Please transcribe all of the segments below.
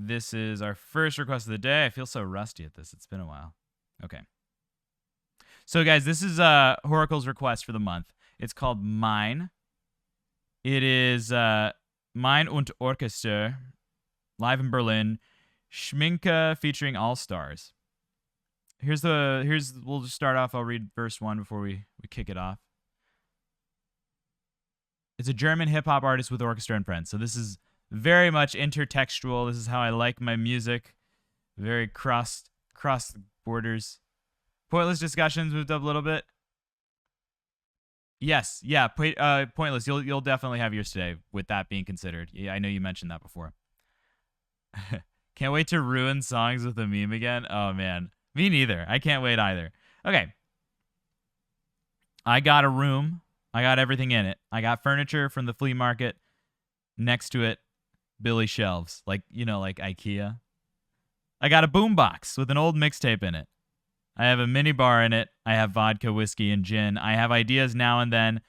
This is our first request of the day. I feel so rusty at this. It's been a while. Okay. So, guys, this is Horacle's request for the month. It's called Mine. It is Mein und Orchester, live in Berlin. Schminke featuring Allstars. We'll just start off. I'll read verse 1 before we kick it off. It's a German hip-hop artist with orchestra and friends. So this is very much intertextual. This is how I like my music. Very cross borders. Pointless discussions moved up a little bit. Yes, yeah, pointless. You'll definitely have yours today with that being considered. Yeah, I know you mentioned that before. Can't wait to ruin songs with a meme again. Oh, man. Me neither. I can't wait either. Okay. I got a room. I got everything in it. I got furniture from the flea market. Next to it, Billy shelves. Like IKEA. I got a boombox with an old mixtape in it. I have a mini bar in it. I have vodka, whiskey, and gin. I have ideas now and then.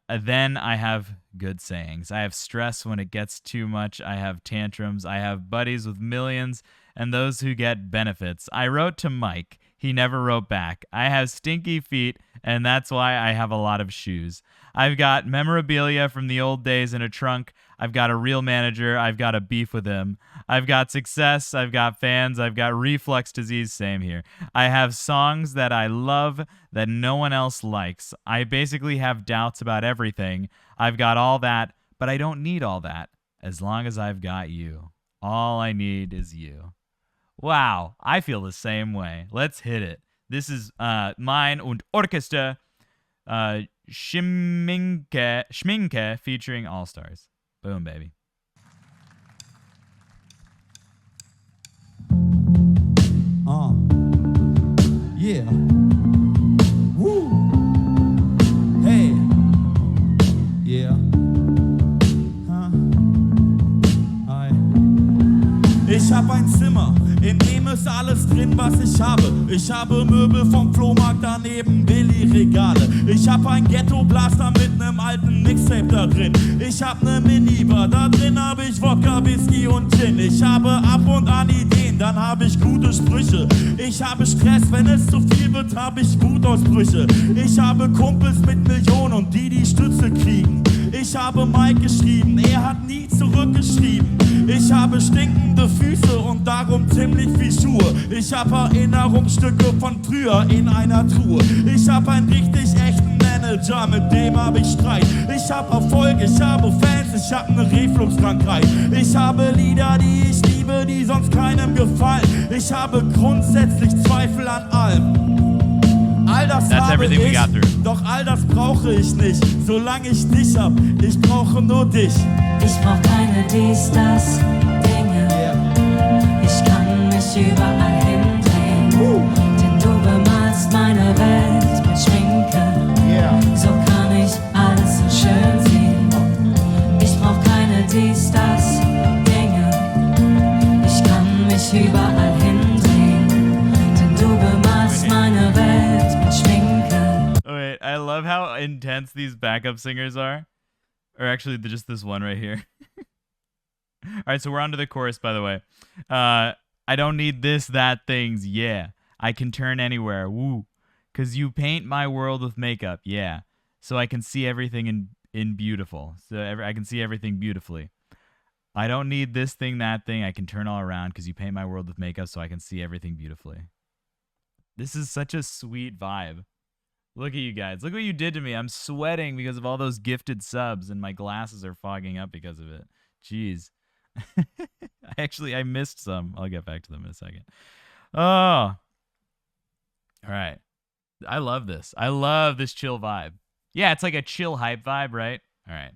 Then I have good sayings. I have stress when it gets too much. I have tantrums. I have buddies with millions and those who get benefits. I wrote to Mike. He never wrote back. I have stinky feet, and that's why I have a lot of shoes. I've got memorabilia from the old days in a trunk. I've got a real manager. I've got a beef with him. I've got success. I've got fans. I've got reflux disease. Same here. I have songs that I love that no one else likes. I basically have doubts about everything. I've got all that, but I don't need all that as long as I've got you. All I need is you. Wow, I feel the same way. Let's hit it. This is Mein und Orchester, Schminke featuring Allstars. Boom, baby. Yeah. Woo. Hey. Yeah. Hi. Ich hab ein Zimmer, in dem ist alles drin, was ich habe. Ich habe Möbel vom Flohmarkt, daneben Billigregale. Ich hab ein Ghetto-Blaster mit nem alten Mixtape da drin. Ich hab ne Minibar, da drin hab ich Wodka, Whisky und Gin. Ich habe ab und an Ideen, dann hab ich gute Sprüche. Ich habe Stress, wenn es zu viel wird, hab ich Wutausbrüche. Ich habe Kumpels mit Millionen und die Stütze kriegen. Ich habe Mike geschrieben, er hat nie zurückgeschrieben. Ich habe stinkende Füße und darum ziemlich viel Schuhe. Ich habe Erinnerungsstücke von früher in einer Truhe. Ich habe einen richtig echten Manager, mit dem habe ich Streit. Ich habe Erfolg, ich habe Fans, ich habe eine Refluxkrankheit. Ich habe Lieder, die ich liebe, die sonst keinem gefallen. Ich habe grundsätzlich Zweifel an allem. All das habe ich, doch all das brauche ich nicht, solange ich dich hab. Ich brauche nur dich. Ich brauch keine dies, das Dinge. Ich kann mich überall hindrehen, denn du bemalst meine Welt mit Schminke. So kann ich alles so schön sehen. Ich brauch keine dies, das Dinge. Ich kann mich überall hindrehen, denn du bemalst meine Welt mit Schminke. Oh, wait, I love how intense these backup singers are. Or actually, just this one right here. All right, so we're on to the chorus, by the way. I don't need this, that, things, yeah. I can turn anywhere, woo. Because you paint my world with makeup, yeah. So I can see everything in beautiful. So I can see everything beautifully. I don't need this thing, that thing. I can turn all around because you paint my world with makeup so I can see everything beautifully. This is such a sweet vibe. Look at you guys. Look what you did to me. I'm sweating because of all those gifted subs, and my glasses are fogging up because of it. Jeez. I missed some. I'll get back to them in a second. Oh. All right. I love this. I love this chill vibe. Yeah, it's like a chill hype vibe, right? All right.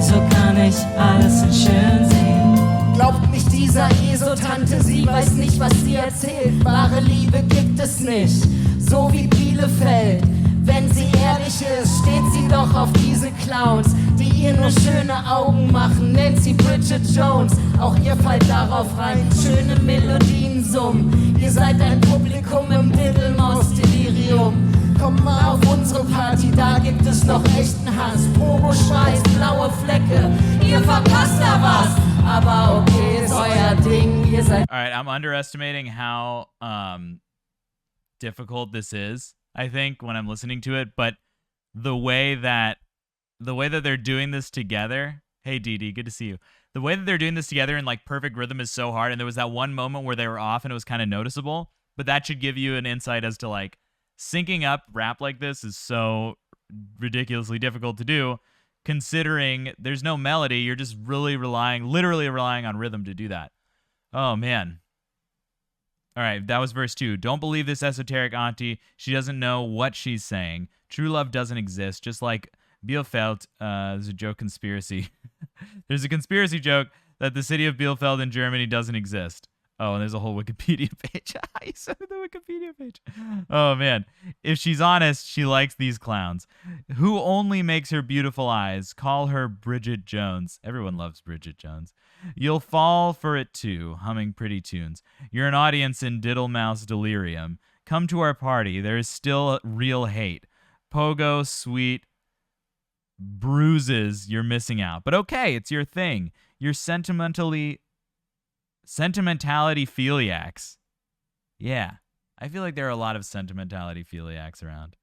So kann ich alles so schön sehen. Glaubt nicht dieser ESO-Tante, sie weiß nicht, was sie erzählt. Wahre Liebe gibt es nicht, so wie Bielefeld. Wenn sie ehrlich ist, steht sie doch auf diese Clowns, die ihr nur schöne Augen machen, nennt sie Bridget Jones. Auch ihr fallt darauf rein, schöne Melodien summen. Ihr seid ein Publikum im Diddlemaus-Delirium. Komm mal auf unsere Party, da gibt es noch echten Hass. Probo-Schweiß, blaue Flecke, ihr verpasst da was. Aber okay, seid All right, I'm underestimating how difficult this is, I think, when I'm listening to it, but the way that they're doing this together. Hey Dee Dee, good to see you. The way that they're doing this together in like perfect rhythm is so hard, and there was that one moment where they were off and it was kind of noticeable, but that should give you an insight as to like syncing up rap like this is so ridiculously difficult to do, considering there's no melody. You're just literally relying on rhythm to do that. Oh man. All right, that was verse 2. Don't believe this esoteric auntie. She doesn't know what she's saying. True love doesn't exist. Just like Bielefeld, there's a joke conspiracy. There's a conspiracy joke that the city of Bielefeld in Germany doesn't exist. Oh, and there's a whole Wikipedia page. I said the Wikipedia page. Oh, man. If she's honest, she likes these clowns. Who only makes her beautiful eyes? Call her Bridget Jones. Everyone loves Bridget Jones. You'll fall for it too, humming pretty tunes. You're an audience in Diddlemouse delirium. Come to our party. There is still real hate. Pogo, sweet bruises, you're missing out. But okay, it's your thing. You're sentimentality philiacs. Yeah, I feel like there are a lot of sentimentality philiacs around.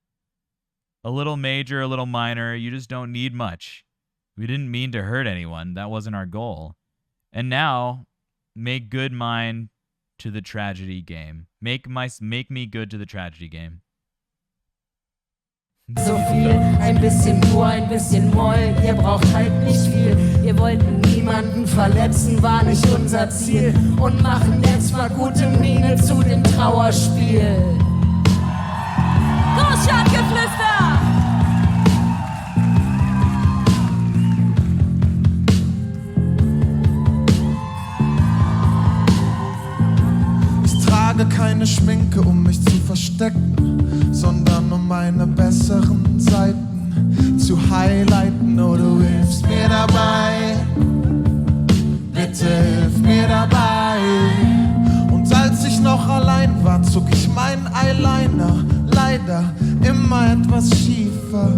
A little major, a little minor, you just don't need much. We didn't mean to hurt anyone. That wasn't our goal. And now, make good mine to the tragedy game. Make me good to the tragedy game. so viel, ein bisschen Dur, ein bisschen Moll, ihr braucht halt nicht viel. Wir wollten niemanden verletzen, war nicht unser Ziel. Und machen jetzt mal gute Miene zu dem Trauerspiel. Großstadtgeflüster! Ich trage keine Schminke, um mich zu verstecken, sondern um meine besseren Seiten zu highlighten. Oh, du hilfst mir dabei, bitte hilf mir dabei. Und als ich noch allein war, zog ich meinen Eyeliner, leider immer etwas schiefer.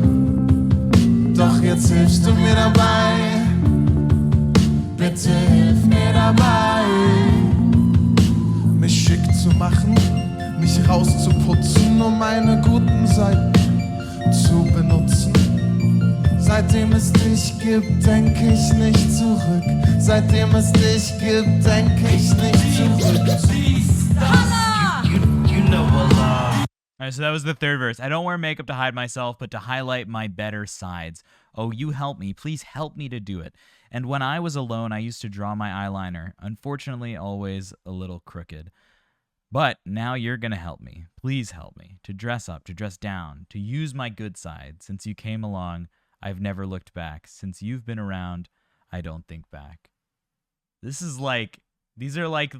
Doch jetzt hilfst du mir dabei, bitte hilf mir dabei. Mich schick zu machen, mich rauszuputzen, um meine guten Seiten zu benutzen. Seitdem es dich gibt, denk ich nicht zurück. Seitdem es dich gibt, denk ich nicht zurück. You know what love. All right, so that was the third verse. I don't wear makeup to hide myself, but to highlight my better sides. Oh, you help me. Please help me to do it. And when I was alone, I used to draw my eyeliner. Unfortunately, always a little crooked. But now you're going to help me. Please help me to dress up, to dress down, to use my good side. Since you came along, I've never looked back. Since you've been around, I don't think back. This is like, these are like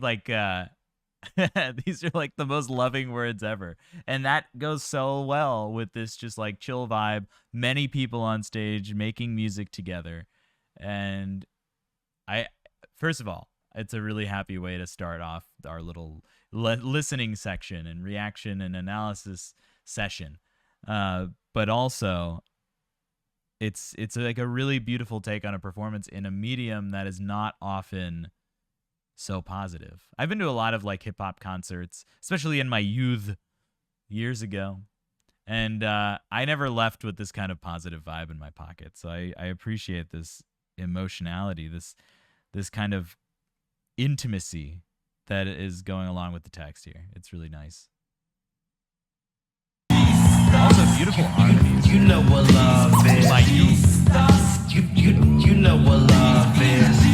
these are like the most loving words ever. And that goes so well with this just like chill vibe. Many people on stage making music together. And first of all, it's a really happy way to start off our little listening section and reaction and analysis session. But also, it's like a really beautiful take on a performance in a medium that is not often so positive. I've been to a lot of like hip hop concerts, especially in my youth years ago. And I never left with this kind of positive vibe in my pocket. So I appreciate this emotionality, this kind of intimacy that is going along with the text here. It's really nice. Also beautiful harmonies. You know what love is. Like You know what love is.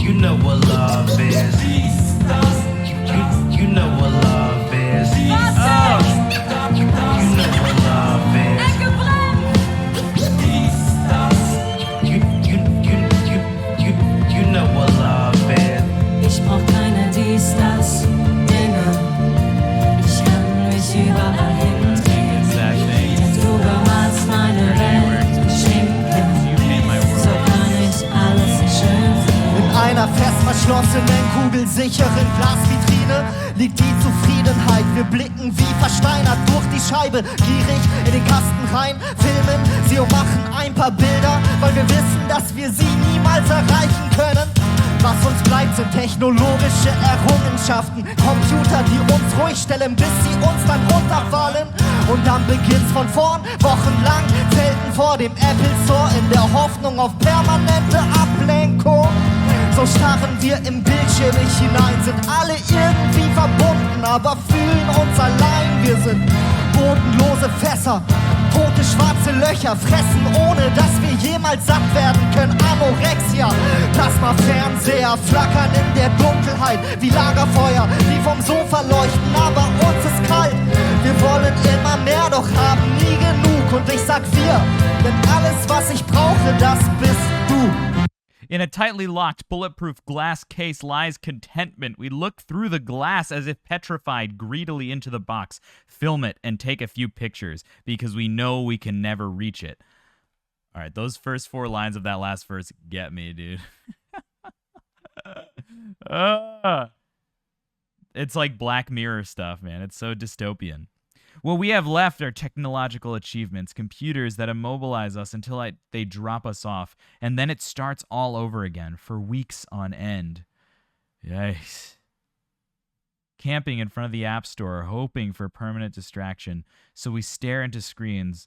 You know what love is. You know what love is. Oh. You know what love is. You know what love is. Ich brauch keine dies, das Dinge. Ich kann mich überall hindrehen. Denn du bemalst meine Welt mit Schminke. So kann ich alles schön sehen. In einer fest verschlossenen, kugelsicheren Glasvitrine liegt die Zufriedenheit. Wir blicken wie versteinert durch die Scheibe, gierig in den Kasten rein, filmen sie und machen ein paar Bilder, weil wir wissen, dass wir sie niemals erreichen können. Was uns bleibt, sind Technik Technologische Errungenschaften, Computer, die uns ruhig stellen, bis sie uns dann runterfallen. Und dann beginnt's von vorn, wochenlang Zelten vor dem Apple Store in der Hoffnung auf permanente Ablenkung. So starren wir im Bildschirm nicht hinein, sind alle irgendwie verbunden, aber fühlen uns allein. Wir sind bodenlose Fässer, tote schwarze Löcher, fressen ohne dass wir jemals satt werden können. Anorexia, Plasma-Fernseher flackern in der Dunkelheit wie Lagerfeuer, die vom Sofa leuchten, aber uns ist kalt. Wir wollen immer mehr, doch haben nie genug. Und ich sag wir, denn alles was ich brauche, das bist du. In a tightly locked, bulletproof glass case lies contentment. We look through the glass as if petrified, greedily into the box, film it, and take a few pictures, because we know we can never reach it. All right, those first 4 lines of that last verse get me, dude. It's like Black Mirror stuff, man. It's so dystopian. What we have left are technological achievements, computers that immobilize us until they drop us off, and then it starts all over again for weeks on end. Yikes. Camping in front of the App Store, hoping for permanent distraction, so we stare into screens,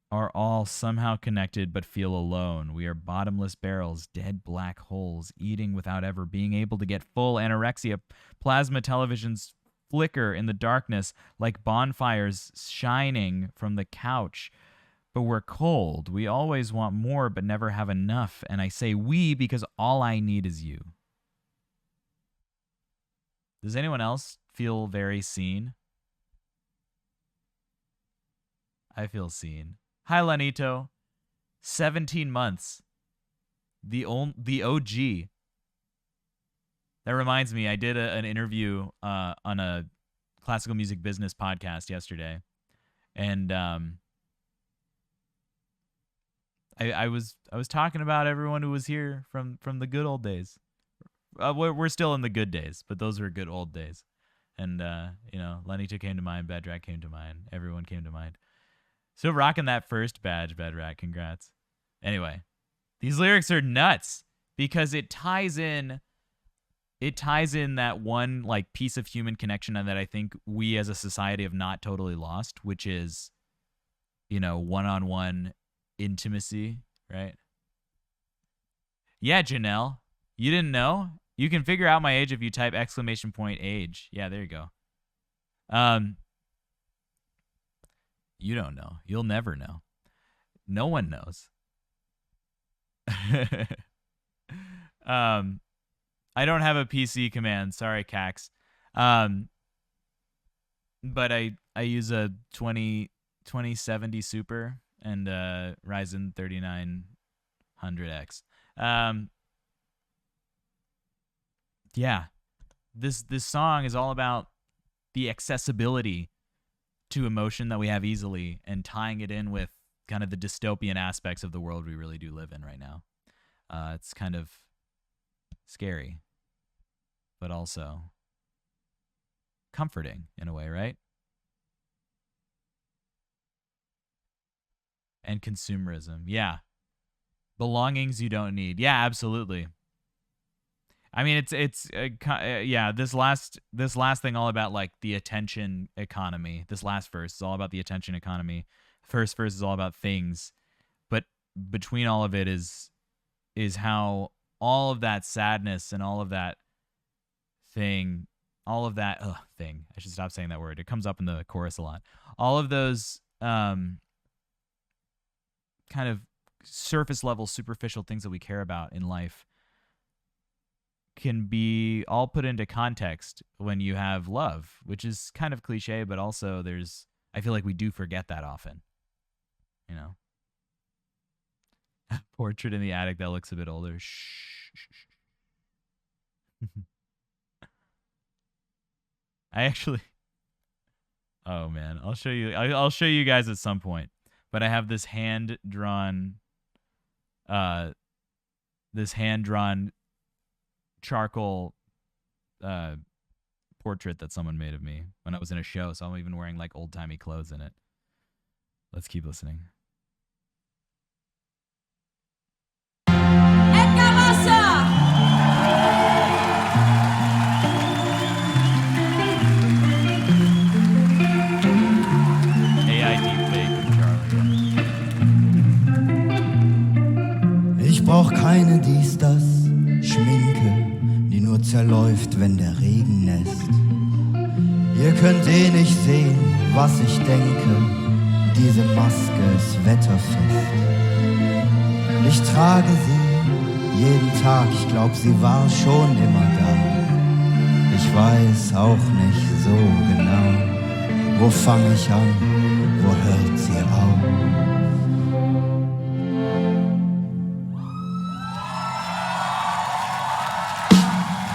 are all somehow connected but feel alone. We are bottomless barrels, dead black holes, eating without ever being able to get full. Anorexia, plasma televisions flicker in the darkness like bonfires shining from the couch. But we're cold. We always want more but never have enough. And I say we because all I need is you. Does anyone else feel very seen? I feel seen. Hi, Lanito. 17 months. The OG. That reminds me, I did an interview on a classical music business podcast yesterday, and I was talking about everyone who was here from the good old days. We're still in the good days, but those were good old days. And Lenita came to mind, Bedrak came to mind, everyone came to mind. So rocking that first badge, Bedrak, congrats. Anyway, these lyrics are nuts because it ties in that one like piece of human connection that I think we as a society have not totally lost, which is, one-on-one intimacy, right? Yeah, Janelle, you didn't know? You can figure out my age if you type !age. Yeah, there you go. You don't know. You'll never know. No one knows. I don't have a PC command. Sorry, Cax. But I use a 2070 Super and Ryzen 3900X. Yeah. This song is all about the accessibility to emotion that we have easily and tying it in with kind of the dystopian aspects of the world we really do live in right now. It's kind of scary, but also comforting in a way, right? And consumerism. Yeah. Belongings you don't need. Yeah, absolutely. I mean, it's this last thing all about like the attention economy. This last verse is all about the attention economy. First verse is all about things, but between all of it is how all of that sadness and all of that thing, thing. I should stop saying that word. It comes up in the chorus a lot. All of those kind of surface level, superficial things that we care about in life can be all put into context when you have love, which is kind of cliche, but also I feel like we do forget that often, Portrait in the attic that looks a bit older. Shh. Oh man, I'll show you guys at some point, but I have this hand-drawn charcoal portrait that someone made of me when I was in a show, so I'm even wearing like old-timey clothes in it. Let's keep listening. ist das Schminke, die nur zerläuft, wenn der Regen nässt. Ihr könnt eh nicht sehen, was ich denke, diese Maske ist wetterfest. Ich trage sie jeden Tag, ich glaub, sie war schon immer da. Ich weiß auch nicht so genau, wo fang ich an, wo hört sie auf?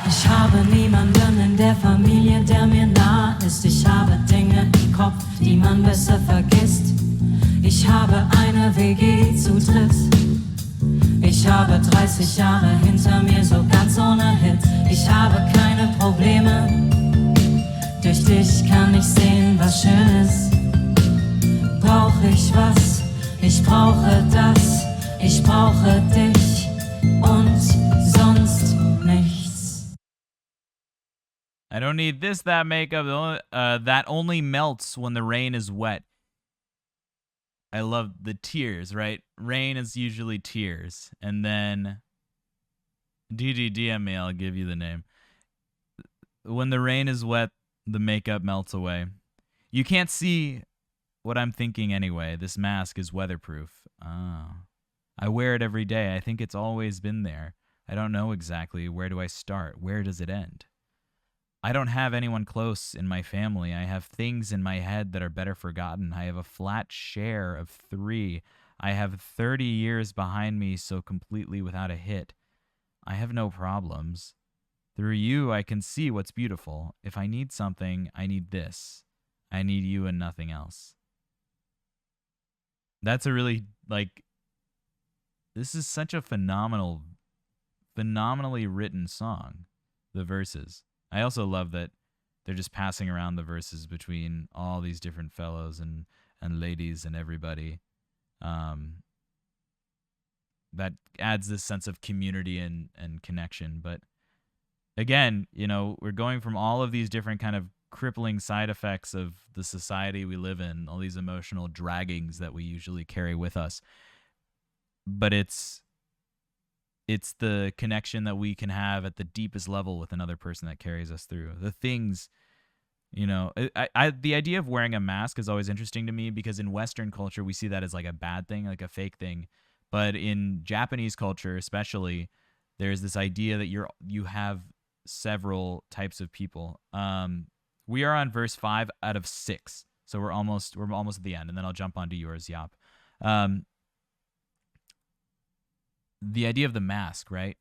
Ich habe niemanden in der Familie, der mir nah ist. Ich habe Dinge im Kopf, die man besser vergisst. Ich habe eine WG zu dritt. Ich habe 30 Jahre hinter mir, so ganz ohne Hit. Ich habe keine Probleme. Durch dich kann ich sehen, was schön ist. Brauch ich was? Ich brauche das. Ich brauche dich und sonst nichts. I don't need this, that makeup. That only melts when the rain is wet. I love the tears, right? Rain is usually tears. And then DGDM me, I'll give you the name. When the rain is wet, the makeup melts away. You can't see what I'm thinking anyway. This mask is weatherproof. Oh. I wear it every day. I think it's always been there. I don't know exactly where do I start. Where does it end? I don't have anyone close in my family. I have things in my head that are better forgotten. I have a flat share of 3. I have 30 years behind me, so completely without a hit. I have no problems. Through you, I can see what's beautiful. If I need something, I need this. I need you and nothing else. That's a really, this is such a phenomenally written song, the verses. I also love that they're just passing around the verses between all these different fellows and ladies and everybody. That adds this sense of community and connection. But again, we're going from all of these different kind of crippling side effects of the society we live in, all these emotional draggings that we usually carry with us. But it's the connection that we can have at the deepest level with another person that carries us through. The things, the idea of wearing a mask is always interesting to me because in Western culture, we see that as like a bad thing, like a fake thing. But in Japanese culture, especially, there's this idea that you have several types of people. We are on verse 5 out of 6. So we're almost at the end, and then I'll jump onto yours, Yap. The idea of the mask, right?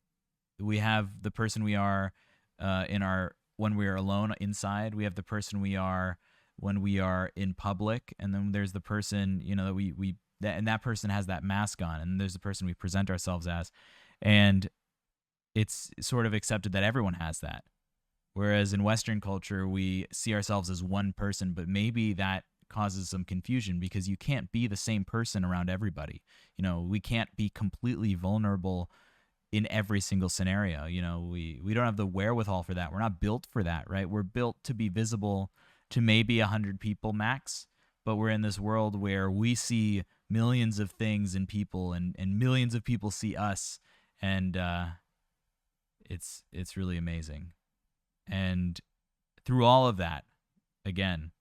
We have the person we are when we are alone inside. We have the person we are when we are in public, and then there's the person that that person has that mask on, and there's the person we present ourselves as, and it's sort of accepted that everyone has that. Whereas in Western culture, we see ourselves as one person, but maybe that causes some confusion because you can't be the same person around everybody. We can't be completely vulnerable in every single scenario. We don't have the wherewithal for that. We're not built for that, right? We're built to be visible to maybe 100 people max, but we're in this world where we see millions of things and people, and millions of people see us, and it's really amazing. And through all of that, again,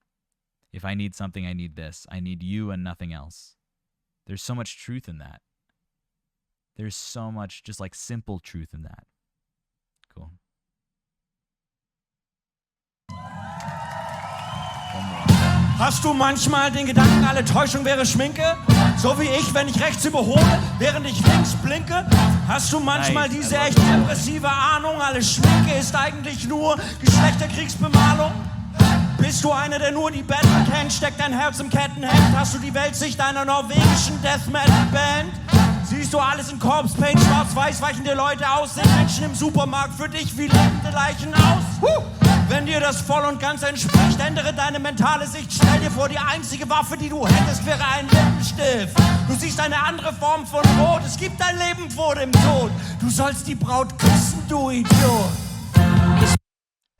if I need something, I need this. I need you and nothing else. There's so much truth in that. There's so much just like simple truth in that. Cool. Hast du manchmal den Gedanken, alle Täuschung wäre Schminke? So wie ich, wenn ich rechts überhole, während ich links blinke? Hast du manchmal diese echt depressive Ahnung, alle Schminke ist eigentlich nur Geschlechterkriegsbemalung? Bist du einer, der nur die Battle kennt? Steckt dein Herz im Kettenhemd? Hast du die Weltsicht einer norwegischen Death-Metal-Band? Siehst du alles in Corpse Paint, schwarz-weiß weichen dir Leute aus? Sind Menschen im Supermarkt für dich wie lebende Leichen aus? Wenn dir das voll und ganz entspricht, ändere deine mentale Sicht. Stell dir vor, die einzige Waffe, die du hättest, wäre ein Lippenstift. Du siehst eine andere Form von Rot. Es gibt ein Leben vor dem Tod. Du sollst die Braut küssen, du Idiot.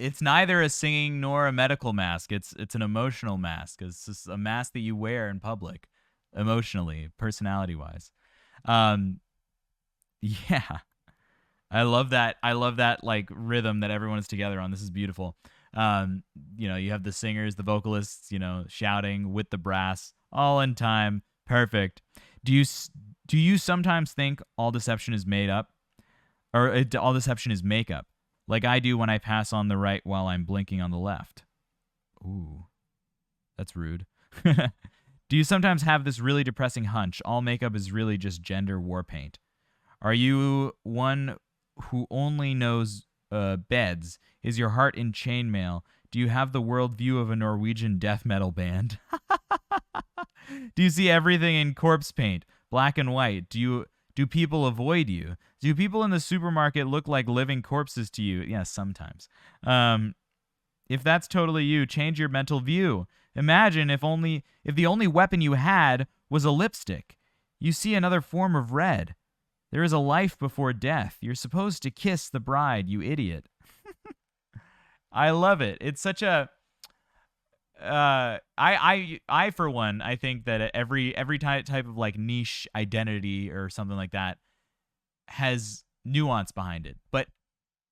It's neither a singing nor a medical mask. It's an emotional mask. It's just a mask that you wear in public, emotionally, personality-wise. Yeah. I love that. I love that like rhythm that everyone is together on. This is beautiful. You have the singers, the vocalists, shouting with the brass, all in time. Perfect. Do you sometimes think all deception is made up, or all deception is makeup, like I do when I pass on the right while I'm blinking on the left? Ooh, that's rude. Do you sometimes have this really depressing hunch all makeup is really just gender war paint? Are you one who only knows beds? Is your heart in chainmail? Do you have the worldview of a Norwegian death metal band? Do you see everything in corpse paint, black and white? Do people avoid you? Do people in the supermarket look like living corpses to you? Yes, sometimes. If that's totally you, change your mental view. Imagine if the only weapon you had was a lipstick. You see another form of red. There is a life before death. You're supposed to kiss the bride, you idiot. I love it. It's such a I for one, I think that every type of like niche identity or something like that has nuance behind it. But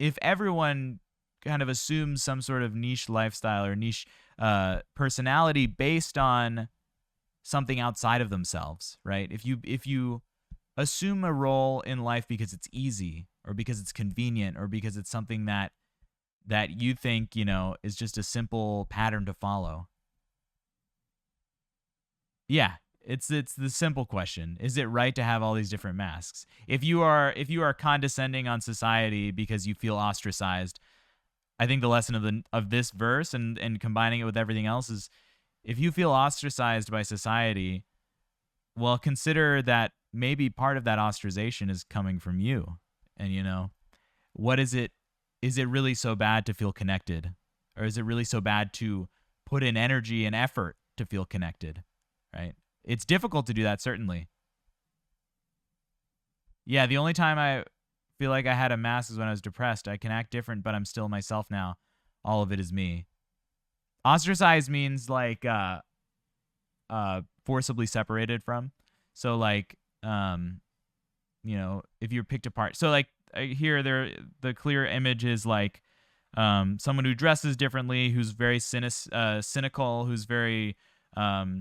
if everyone kind of assumes some sort of niche lifestyle or niche personality based on something outside of themselves, right? If you assume a role in life because it's easy or because it's convenient or because it's something that you think, is just a simple pattern to follow. Yeah, it's the simple question. Is it right to have all these different masks? If you are condescending on society because you feel ostracized, I think the lesson of this verse and combining it with everything else is, if you feel ostracized by society, well, consider that maybe part of that ostracization is coming from you. And what is it? Is it really so bad to feel connected? Or is it really so bad to put in energy and effort to feel connected? Right? It's difficult to do that, certainly. Yeah, the only time I feel like I had a mask is when I was depressed. I can act different, but I'm still myself now. All of it is me. Ostracized means like forcibly separated from. So like if you're picked apart. So like here the clear image is like someone who dresses differently, who's very cynical, who's very has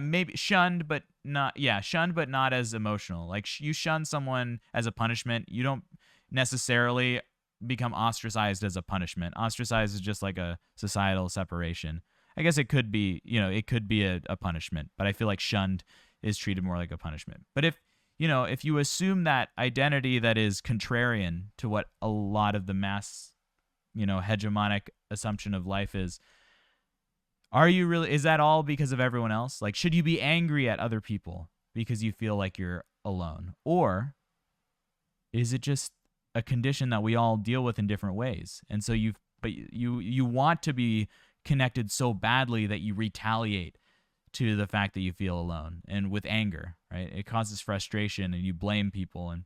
maybe shunned but not as emotional. Like you shun someone as a punishment, you don't necessarily become ostracized as a punishment. Ostracized is just like a societal separation. I guess it could be a punishment, but I feel like shunned is treated more like a punishment. But if you assume that identity that is contrarian to what a lot of the mass, hegemonic assumption of life is that all because of everyone else? Like, should you be angry at other people because you feel like you're alone? Or is it just a condition that we all deal with in different ways? And so you want to be connected so badly that you retaliate to the fact that you feel alone, and with anger, right? It causes frustration, and you blame people, and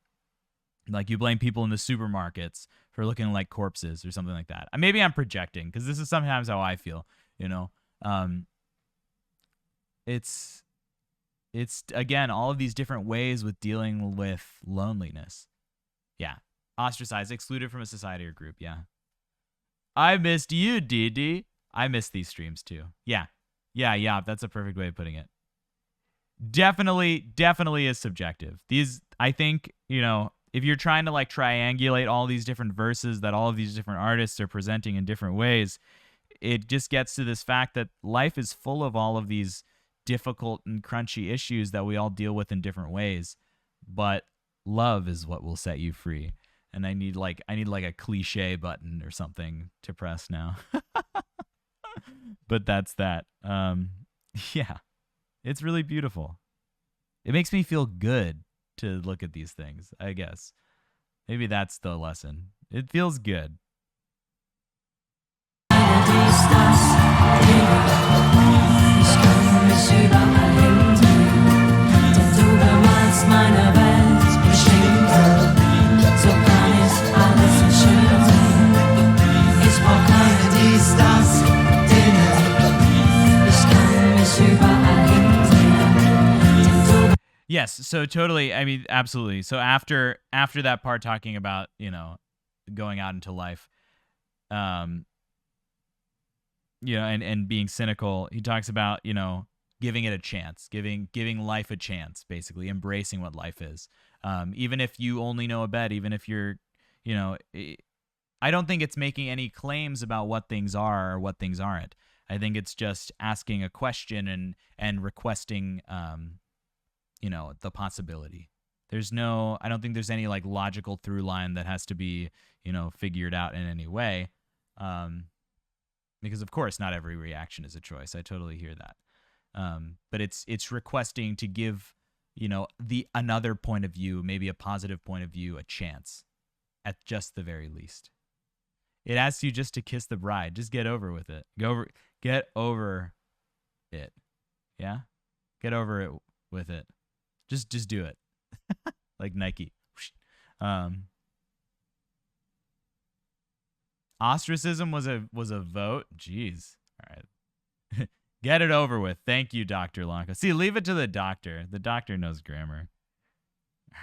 like you blame people in the supermarkets for looking like corpses or something like that. Maybe I'm projecting, because this is sometimes how I feel, It's again, all of these different ways with dealing with loneliness. Yeah. Ostracized, excluded from a society or group. Yeah. I missed you, Dee. I miss these streams too. Yeah. That's a perfect way of putting it. Definitely is subjective. I think, if you're trying to like triangulate all these different verses that all of these different artists are presenting in different ways, it just gets to this fact that life is full of all of these difficult and crunchy issues that we all deal with in different ways. But love is what will set you free. And I need like a cliche button or something to press now. But that's that. Yeah, it's really beautiful. It makes me feel good to look at these things, I guess. Maybe that's the lesson. It feels good. Yes, so totally. I mean, absolutely. So after that part talking about, going out into life, and being cynical, he talks about, giving it a chance, giving life a chance, basically embracing what life is. Even if you only know a bed, even if you're, I don't think it's making any claims about what things are or what things aren't. I think it's just asking a question and requesting, the possibility. I don't think there's any like logical through line that has to be, figured out in any way. Because of course not every reaction is a choice. I totally hear that. But it's requesting to give, the another point of view, maybe a positive point of view, a chance at just the very least. It asks you just to kiss the bride. Just get over with it. Get over it. Yeah? Get over it with it. Just do it. Like Nike. Ostracism was a vote. Jeez. All right. Get it over with. Thank you, Dr. Lanka. See, leave it to the doctor. The doctor knows grammar.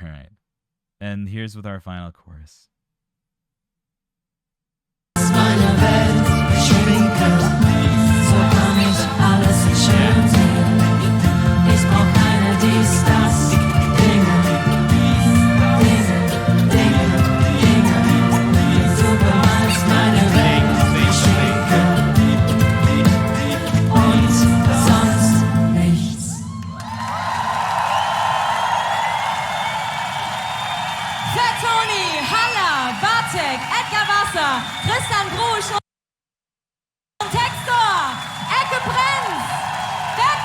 All right. And here's with our final chorus. Meine Welt, Schminke, so kann ich alles schön sehen. Ich brauch keine dies, das, Dinge. Du bemalst meine Welt, Schminke und sonst nichts. Fettoni, Haller, Bartek, Edgar Wasser, Tristan Brusch und Textor, Ecke Prinz.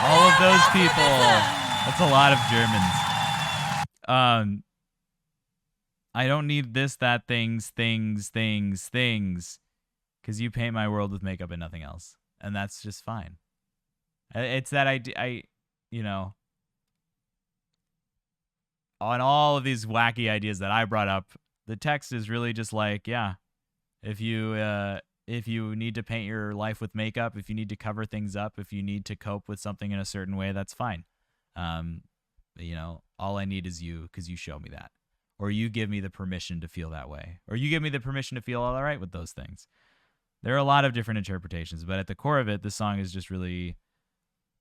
All of those people. That's a lot of Germans. I don't need this, that, things, because you paint my world with makeup and nothing else. And that's just fine. It's that on all of these wacky ideas that I brought up, the text is really just like, yeah, if you need to paint your life with makeup, if you need to cover things up, if you need to cope with something in a certain way, that's fine. All I need is you, because you show me that. Or you give me the permission to feel that way. Or you give me the permission to feel all right with those things. There are a lot of different interpretations, but at the core of it, the song is just really,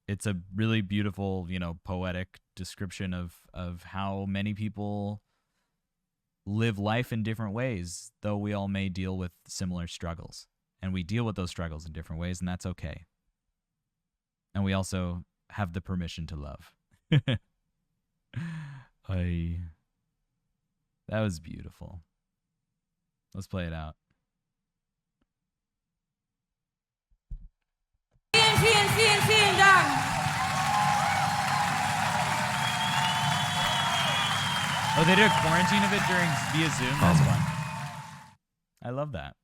it's a really beautiful, poetic description of how many people live life in different ways, though we all may deal with similar struggles. And we deal with those struggles in different ways, and that's okay. And we also have the permission to love. That was beautiful. Let's play it out. Vielen Dank. Oh, they did a quarantine of it via Zoom? That's fun. I love that.